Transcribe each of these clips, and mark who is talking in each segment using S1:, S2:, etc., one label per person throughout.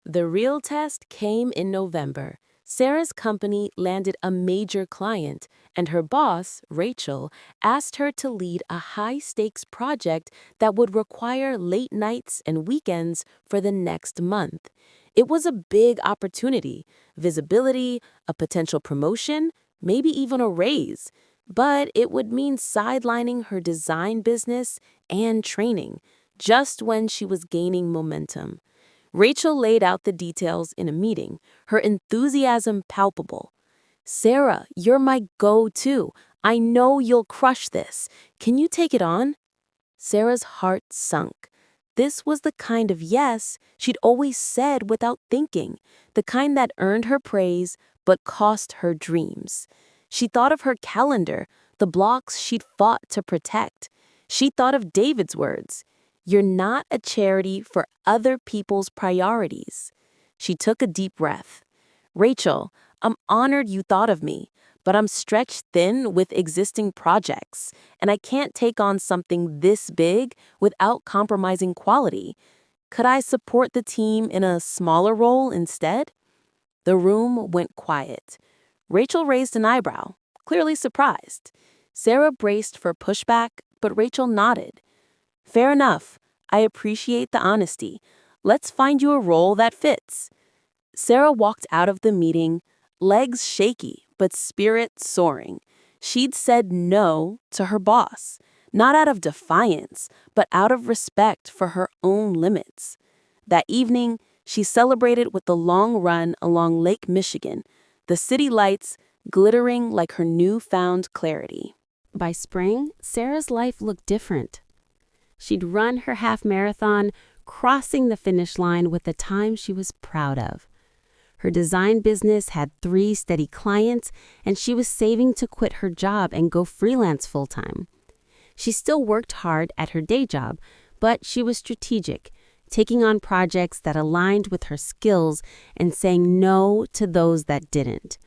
S1: The real test came in November. Sarah's company landed a major client, and her boss, Rachel, asked her to lead a high-stakes project that would require late nights and weekends for the next month. It was a big opportunity, visibility, a potential promotion, maybe even a raise. But it would mean sidelining her design business and training, just when she was gaining momentum. Rachel laid out the details in a meeting, her enthusiasm palpable. "Sarah, you're my go-to. I know you'll crush this. Can you take it on?" Sarah's heart sunk. This was the kind of yes she'd always said without thinking, the kind that earned her praise but cost her dreams. She thought of her calendar, the blocks she'd fought to protect. She thought of David's words, "You're not a charity for other people's priorities." She took a deep breath. "Rachel, I'm honored you thought of me, but I'm stretched thin with existing projects, and I can't take on something this big without compromising quality. Could I support the team in a smaller role instead?" The room went quiet. Rachel raised an eyebrow, clearly surprised. Sarah braced for pushback, but Rachel nodded. "Fair enough. I appreciate the honesty. Let's find you a role that fits." Sarah walked out of the meeting, legs shaky but spirit soaring. She'd said no to her boss, not out of defiance, but out of respect for her own limits. That evening, she celebrated with a long run along Lake Michigan, the city lights glittering like her newfound clarity. By spring, Sarah's life looked different. She'd run her half marathon, crossing the finish line with a time she was proud of. Her design business had 3 steady clients, and she was saving to quit her job and go freelance full-time. She still worked hard at her day job, but she was strategic, taking on projects that aligned with her skills and saying no to those that didn't.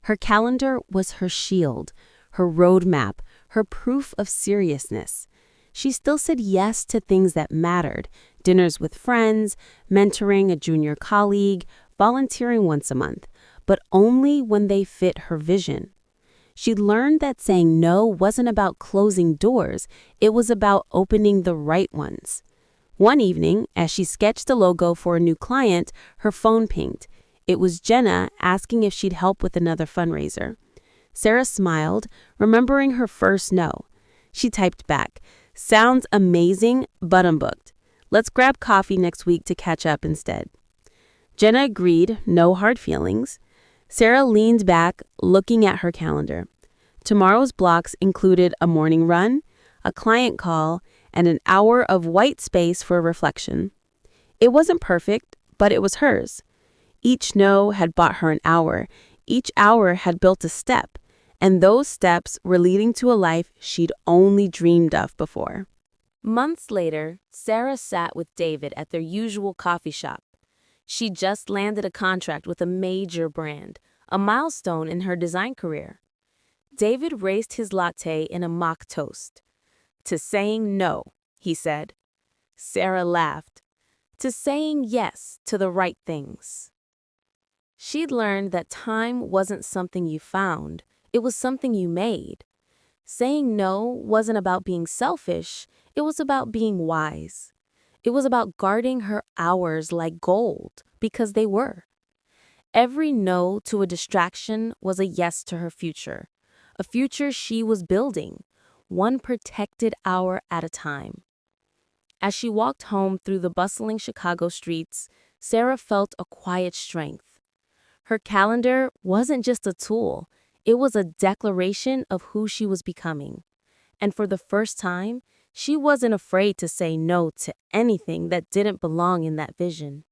S1: Her calendar was her shield, her roadmap, her proof of seriousness. She still said yes to things that mattered, dinners with friends, mentoring a junior colleague, volunteering once a month, but only when they fit her vision. She learned that saying no wasn't about closing doors, it was about opening the right ones. One evening, as she sketched a logo for a new client, her phone pinged. It was Jenna asking if she'd help with another fundraiser. Sarah smiled, remembering her first no. She typed back, "Sounds amazing, but I'm booked. Let's grab coffee next week to catch up instead." Jenna agreed, no hard feelings. Sarah leaned back, looking at her calendar. Tomorrow's blocks included a morning run, a client call, and an hour of white space for reflection. It wasn't perfect, but it was hers. Each no had bought her an hour. Each hour had built a step, and those steps were leading to a life she'd only dreamed of before. Months later, Sarah sat with David at their usual coffee shop. She just landed a contract with a major brand, a milestone in her design career. David raised his latte in a mock toast. "To saying no," he said. Sarah laughed. "To saying yes to the right things." She'd learned that time wasn't something you found, it was something you made. Saying no wasn't about being selfish, it was about being wise. It was about guarding her hours like gold, because they were. Every no to a distraction was a yes to her future, a future she was building, one protected hour at a time. As she walked home through the bustling Chicago streets, Sarah felt a quiet strength. Her calendar wasn't just a tool, it was a declaration of who she was becoming. And for the first time, she wasn't afraid to say no to anything that didn't belong in that vision.